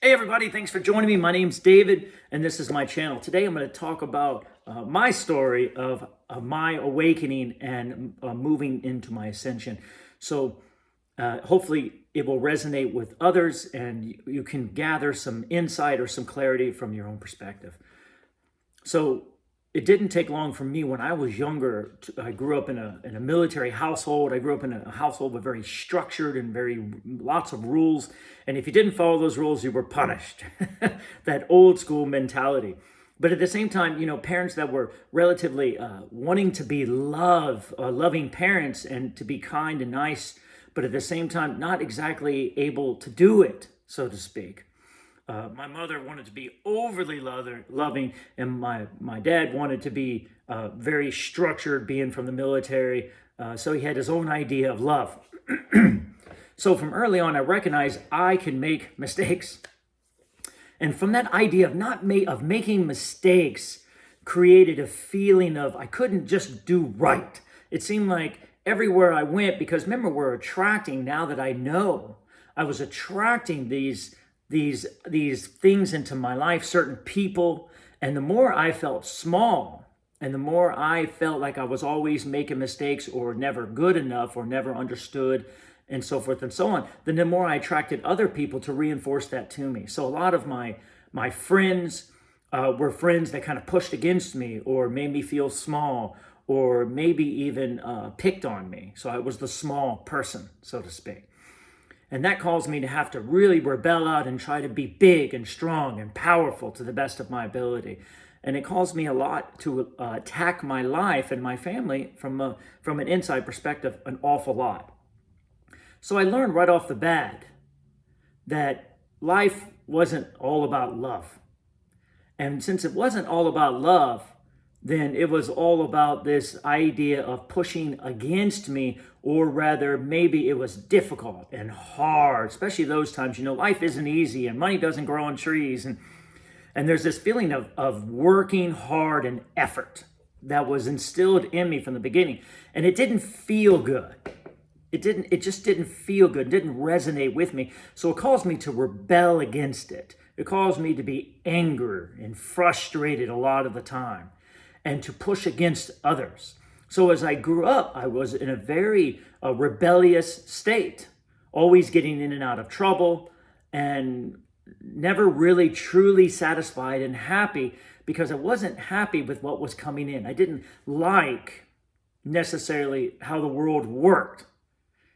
Hey everybody, thanks for joining me. My name's David and this is my channel. Today I'm going to talk about my story of my awakening and moving into my ascension. So hopefully it will resonate with others and you can gather some insight or some clarity from your own perspective. So it didn't take long for me. When I was younger, I grew up in a military household. I grew up in a household with very structured and lots of rules. And if you didn't follow those rules, you were punished. That old school mentality. But at the same time, parents that were relatively wanting to be loving parents and to be kind and nice, but at the same time, not exactly able to do it, so to speak. My mother wanted to be overly loving, and my dad wanted to be very structured, being from the military. So he had his own idea of love. So from early on, I recognized I can make mistakes. And from that idea of making mistakes created a feeling of I couldn't just do right. It seemed like everywhere I went, because remember, we're attracting, now that I know, I was attracting these things into my life, certain people, and the more I felt small and the more I felt like I was always making mistakes or never good enough or never understood and so forth and so on, then the more I attracted other people to reinforce that to me. So a lot of my friends were friends that kind of pushed against me or made me feel small or maybe even picked on me. So I was the small person, so to speak. And that caused me to have to really rebel out and try to be big and strong and powerful to the best of my ability. And it caused me a lot to attack my life and my family from an inside perspective, an awful lot. So I learned right off the bat that life wasn't all about love. And since it wasn't all about love, then it was all about this idea of pushing against me, or rather, maybe it was difficult and hard, especially those times. Life isn't easy and money doesn't grow on trees. And there's this feeling of working hard and effort that was instilled in me from the beginning. And it didn't feel good. It just didn't feel good. It didn't resonate with me. So it caused me to rebel against it. It caused me to be angry and frustrated a lot of the time, and to push against others. So as I grew up, I was in a very rebellious state, always getting in and out of trouble, and never really truly satisfied and happy, because I wasn't happy with what was coming in. I didn't like necessarily how the world worked.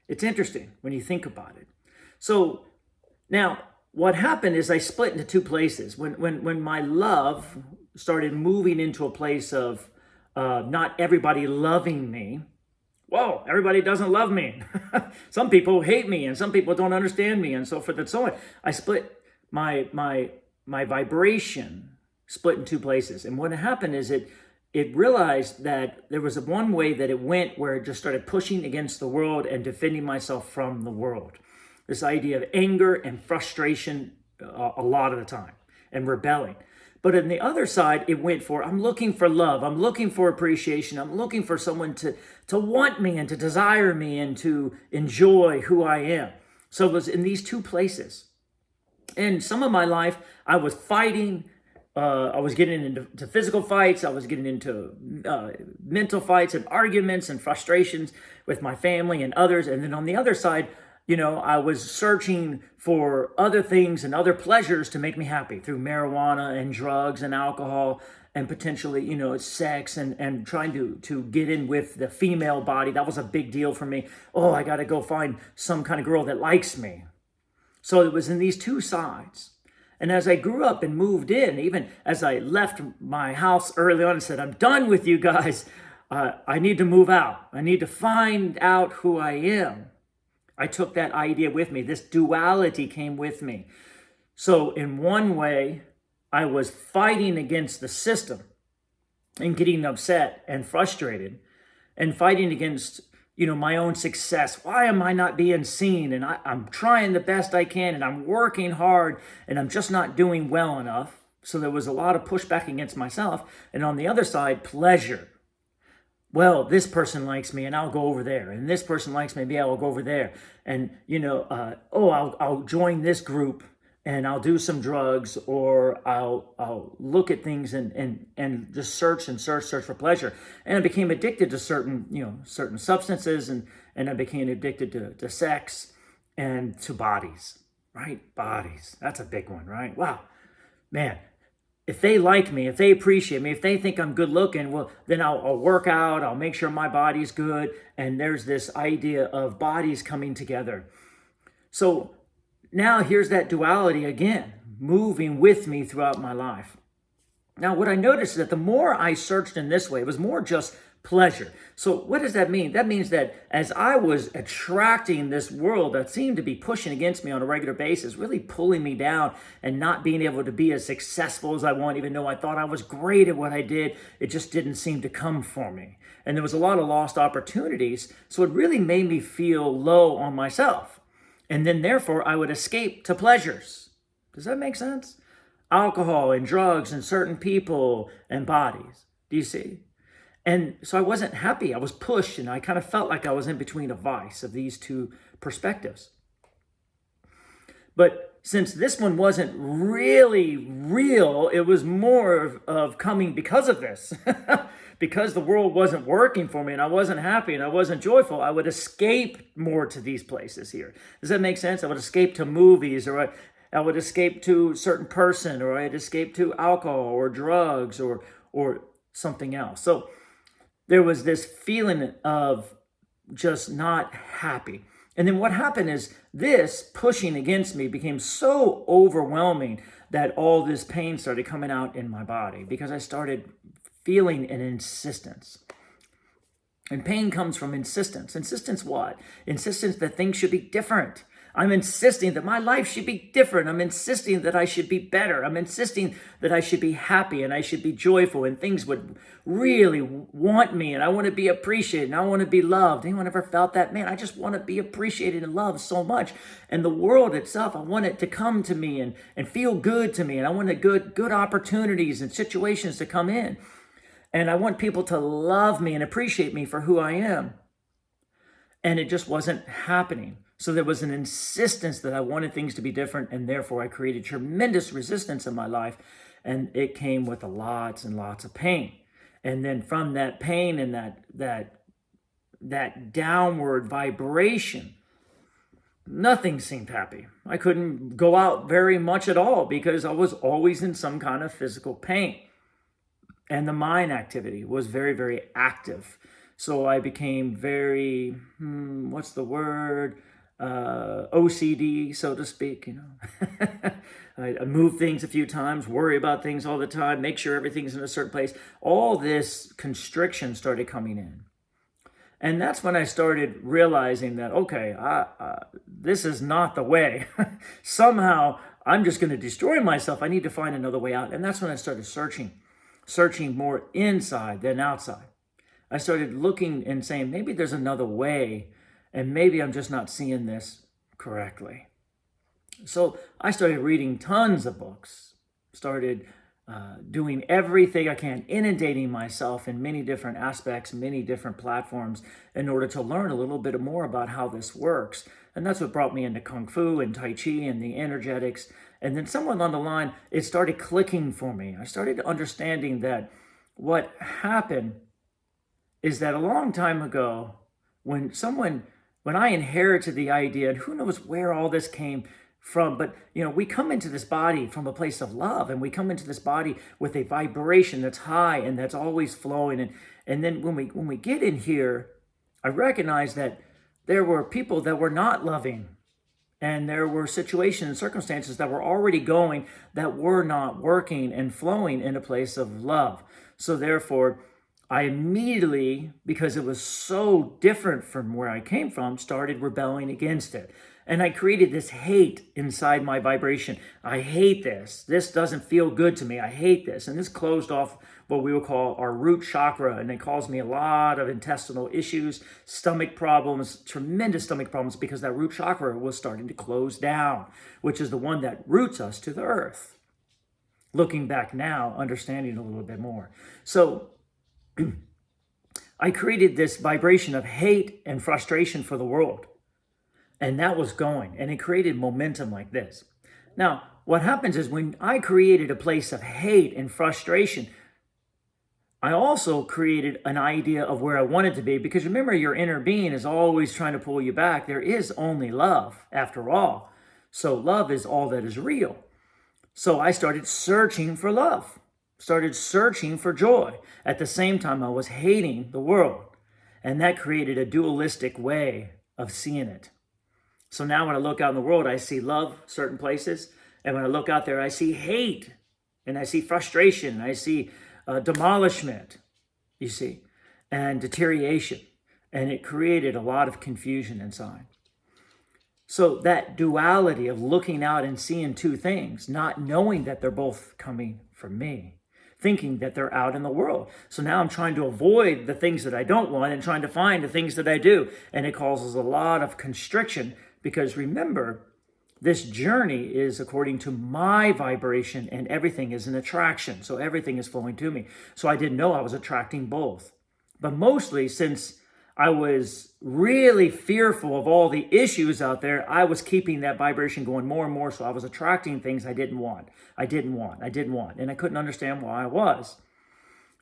It's interesting when you think about it. So now what happened is I split into two places. When my love started moving into a place of not everybody loving me. Whoa, everybody doesn't love me. Some people hate me and some people don't understand me and so forth and so on. I split my vibration split in two places. And what happened is it realized that there was one way that it went where it just started pushing against the world and defending myself from the world. This idea of anger and frustration a lot of the time, and rebelling. But on the other side, it went for, I'm looking for love. I'm looking for appreciation. I'm looking for someone to want me and to desire me and to enjoy who I am. So it was in these two places. And some of my life, I was fighting. I was getting into physical fights. I was getting into mental fights and arguments and frustrations with my family and others. And then on the other side, I was searching for other things and other pleasures to make me happy through marijuana and drugs and alcohol and potentially, sex and trying to get in with the female body. That was a big deal for me. Oh, I got to go find some kind of girl that likes me. So it was in these two sides. And as I grew up and moved in, even as I left my house early on and said, I'm done with you guys. I need to move out. I need to find out who I am. I took that idea with me. This duality came with me. So in one way, I was fighting against the system and getting upset and frustrated and fighting against, my own success. Why am I not being seen? And I'm trying the best I can and I'm working hard and I'm just not doing well enough. So there was a lot of pushback against myself. And on the other side, pleasure. Well, this person likes me and I'll go over there. And this person likes me, maybe I'll go over there. And, I'll join this group and I'll do some drugs, or I'll look at things and just search for pleasure. And I became addicted to certain substances, and I became addicted to sex and to bodies, right? Bodies. That's a big one, right? Wow, man. If they like me, if they appreciate me, if they think I'm good looking, well, then I'll work out, I'll make sure my body's good. And there's this idea of bodies coming together. So now here's that duality again, moving with me throughout my life. Now, what I noticed is that the more I searched in this way, it was more just pleasure. So what does that mean? That means that as I was attracting this world that seemed to be pushing against me on a regular basis, really pulling me down and not being able to be as successful as I want, even though I thought I was great at what I did, it just didn't seem to come for me. And there was a lot of lost opportunities. So it really made me feel low on myself. And then therefore I would escape to pleasures. Does that make sense? Alcohol and drugs and certain people and bodies. Do you see? And so I wasn't happy. I was pushed, and I kind of felt like I was in between a vice of these two perspectives. But since this one wasn't really real, it was more of coming because of this. Because the world wasn't working for me and I wasn't happy and I wasn't joyful, I would escape more to these places here. Does that make sense? I would escape to movies, or I would escape to a certain person, or I'd escape to alcohol or drugs or something else. So there was this feeling of just not happy. And then what happened is this pushing against me became so overwhelming that all this pain started coming out in my body because I started feeling an insistence. And pain comes from insistence. Insistence what? Insistence that things should be different. I'm insisting that my life should be different. I'm insisting that I should be better. I'm insisting that I should be happy and I should be joyful and things would really want me and I want to be appreciated and I want to be loved. Anyone ever felt that? Man, I just want to be appreciated and loved so much. And the world itself, I want it to come to me and feel good to me. And I want good opportunities and situations to come in. And I want people to love me and appreciate me for who I am. And it just wasn't happening. So there was an insistence that I wanted things to be different, and therefore I created tremendous resistance in my life, and it came with lots and lots of pain. And then from that pain and that downward vibration, nothing seemed happy. I couldn't go out very much at all because I was always in some kind of physical pain. And the mind activity was very, very active. So I became very, what's the word? OCD, so to speak, I move things a few times, worry about things all the time, make sure everything's in a certain place. All this constriction started coming in. And that's when I started realizing that, okay, this is not the way. Somehow I'm just going to destroy myself. I need to find another way out. And that's when I started searching more inside than outside. I started looking and saying, maybe there's another way. And maybe I'm just not seeing this correctly. So I started reading tons of books, started doing everything I can, inundating myself in many different aspects, many different platforms in order to learn a little bit more about how this works. And that's what brought me into Kung Fu and Tai Chi and the energetics. And then somewhere along the line, it started clicking for me. I started understanding that what happened is that a long time ago, when I inherited the idea, and who knows where all this came from, but we come into this body from a place of love, and we come into this body with a vibration that's high and that's always flowing. And then when we get in here, I recognize that there were people that were not loving, and there were situations and circumstances that were already going that were not working and flowing in a place of love. So therefore, I immediately, because it was so different from where I came from, started rebelling against it. And I created this hate inside my vibration. I hate this. This doesn't feel good to me. I hate this. And this closed off what we would call our root chakra. And it caused me a lot of intestinal issues, stomach problems, tremendous stomach problems, because that root chakra was starting to close down, which is the one that roots us to the earth. Looking back now, understanding a little bit more. So I created this vibration of hate and frustration for the world. And that was going. And it created momentum like this. Now, what happens is when I created a place of hate and frustration, I also created an idea of where I wanted to be, because remember, your inner being is always trying to pull you back. There is only love after all. So love is all that is real. So I started searching for love, started searching for joy. At the same time, I was hating the world. And that created a dualistic way of seeing it. So now when I look out in the world, I see love certain places. And when I look out there, I see hate. And I see frustration. I see demolishment, you see, and deterioration. And it created a lot of confusion inside. So that duality of looking out and seeing two things, not knowing that they're both coming from me, thinking that they're out in the world. So now I'm trying to avoid the things that I don't want and trying to find the things that I do. And it causes a lot of constriction, because remember, this journey is according to my vibration, and everything is an attraction. So everything is flowing to me. So I didn't know I was attracting both. But mostly, since I was really fearful of all the issues out there, I was keeping that vibration going more and more. So I was attracting things I didn't want. And I couldn't understand why I was.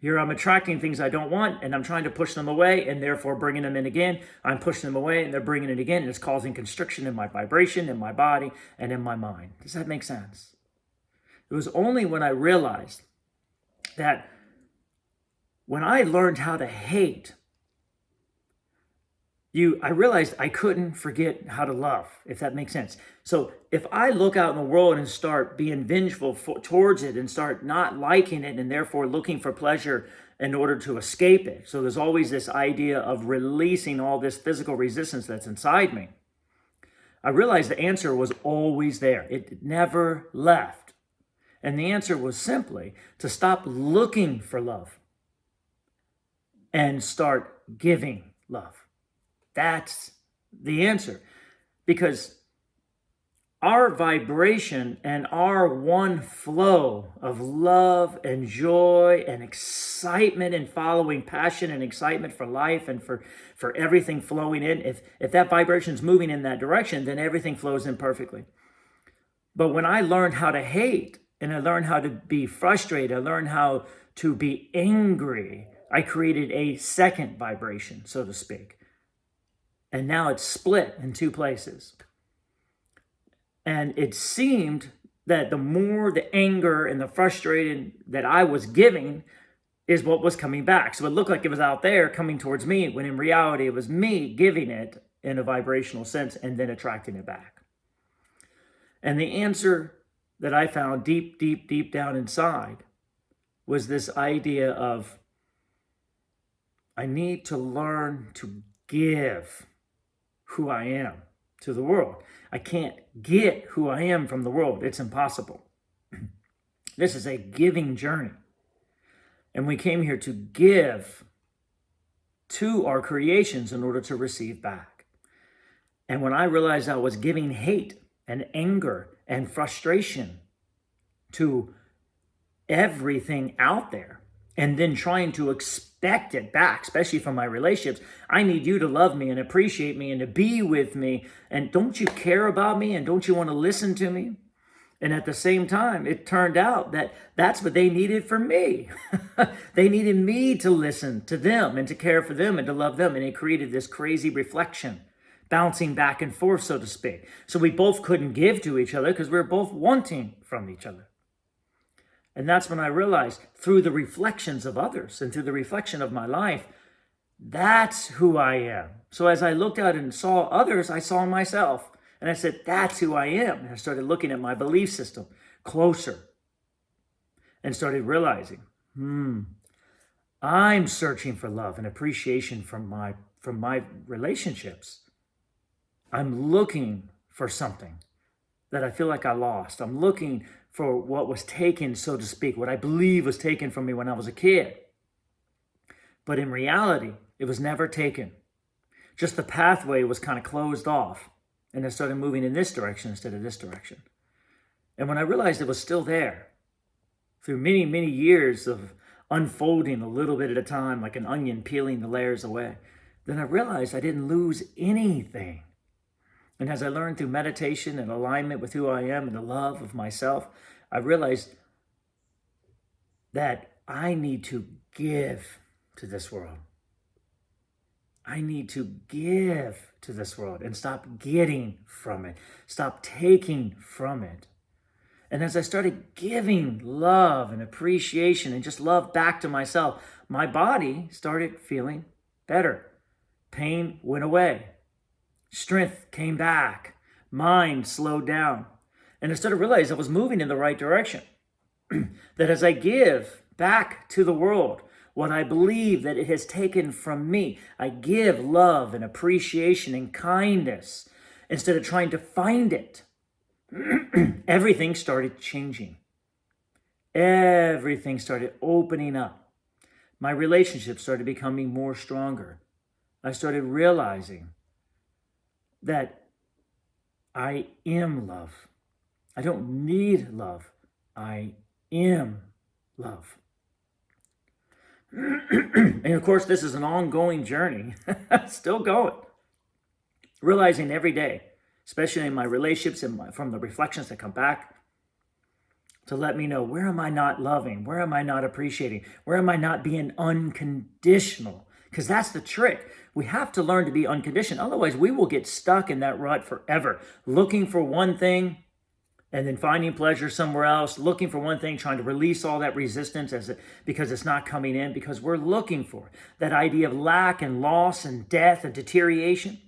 Here I'm attracting things I don't want, and I'm trying to push them away, and therefore bringing them in again. I'm pushing them away, and they're bringing it again, and it's causing constriction in my vibration, in my body, and in my mind. Does that make sense? It was only when I realized that when I learned how to hate, I realized I couldn't forget how to love, if that makes sense. So if I look out in the world and start being vengeful towards it and start not liking it and therefore looking for pleasure in order to escape it. So there's always this idea of releasing all this physical resistance that's inside me. I realized the answer was always there. It never left. And the answer was simply to stop looking for love and start giving love. That's the answer. Because our vibration and our one flow of love and joy and excitement and following passion and excitement for life and for everything flowing in, if that vibration is moving in that direction, then everything flows in perfectly. But when I learned how to hate, and I learned how to be frustrated, I learned how to be angry, I created a second vibration, so to speak. And now it's split in two places. And it seemed that the more the anger and the frustration that I was giving is what was coming back. So it looked like it was out there coming towards me, when in reality it was me giving it in a vibrational sense and then attracting it back. And the answer that I found deep down inside was this idea of, I need to learn to give who I am to the world. I can't get who I am from the world. It's impossible. This is a giving journey. And we came here to give to our creations in order to receive back. And when I realized I was giving hate and anger and frustration to everything out there, and then trying to expect it back, especially from my relationships. I need you to love me and appreciate me and to be with me. And don't you care about me? And don't you want to listen to me? And at the same time, it turned out that that's what they needed from me. They needed me to listen to them and to care for them and to love them. And it created this crazy reflection, bouncing back and forth, so to speak. So we both couldn't give to each other because we were both wanting from each other. And that's when I realized, through the reflections of others and through the reflection of my life, that's who I am. So as I looked out and saw others, I saw myself. And I said, that's who I am. And I started looking at my belief system closer and started realizing, I'm searching for love and appreciation from my relationships. I'm looking for something that I feel like I lost. I'm looking for what was taken, so to speak, what I believe was taken from me when I was a kid. But in reality, it was never taken. Just the pathway was kind of closed off, and I started moving in this direction instead of this direction. And when I realized it was still there, through many, many years of unfolding a little bit at a time, like an onion peeling the layers away, then I realized I didn't lose anything. And as I learned through meditation and alignment with who I am and the love of myself, I realized that I need to give to this world. I need to give to this world and stop getting from it, stop taking from it. And as I started giving love and appreciation and just love back to myself, my body started feeling better. Pain went away. Strength came back. Mind slowed down. And I started to realize I was moving in the right direction. That as I give back to the world what I believe that it has taken from me, I give love and appreciation and kindness instead of trying to find it. Everything started changing. Everything started opening up. My relationships started becoming more stronger. I started realizing that I am love. I don't need love. I am love. And of course, this is an ongoing journey, still going. Realizing every day, especially in my relationships and from the reflections that come back, to let me know, where am I not loving? Where am I not appreciating? Where am I not being unconditional? Because that's the trick. We have to learn to be unconditional. Otherwise, we will get stuck in that rut forever, looking for one thing and then finding pleasure somewhere else, looking for one thing, trying to release all that resistance because it's not coming in, because we're looking for that idea of lack and loss and death and deterioration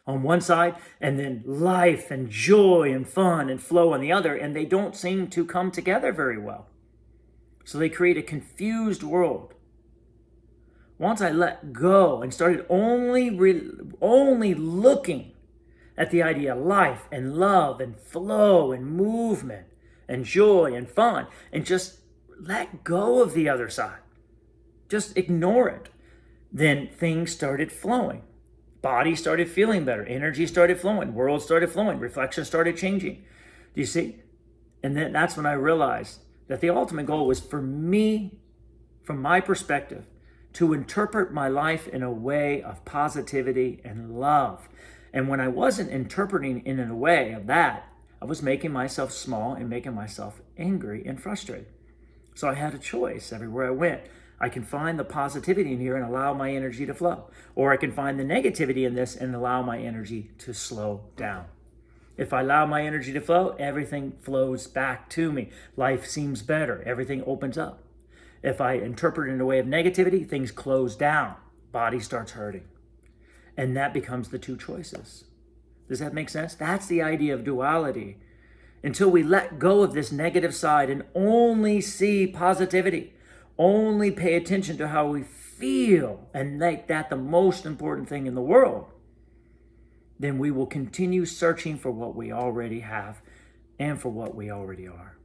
on one side, and then life and joy and fun and flow on the other, and they don't seem to come together very well. So they create a confused world. Once I let go and started only looking at the idea of life and love and flow and movement and joy and fun, and just let go of the other side, just ignore it, then things started flowing. Body started feeling better. Energy started flowing. World started flowing. Reflection started changing. Do you see? And then that's when I realized that the ultimate goal was for me, from my perspective, to interpret my life in a way of positivity and love. And when I wasn't interpreting in a way of that, I was making myself small and making myself angry and frustrated. So I had a choice everywhere I went. I can find the positivity in here and allow my energy to flow. Or I can find the negativity in this and allow my energy to slow down. If I allow my energy to flow, everything flows back to me. Life seems better. Everything opens up. If I interpret it in a way of negativity, things close down. Body starts hurting. And that becomes the two choices. Does that make sense? That's the idea of duality. Until we let go of this negative side and only see positivity, only pay attention to how we feel and make that the most important thing in the world, then we will continue searching for what we already have and for what we already are.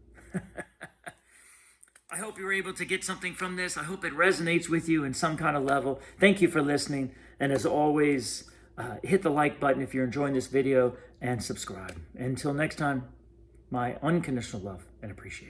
I hope you were able to get something from this. I hope it resonates with you in some kind of level. Thank you for listening. And as always, hit the like button if you're enjoying this video and subscribe. Until next time, my unconditional love and appreciation.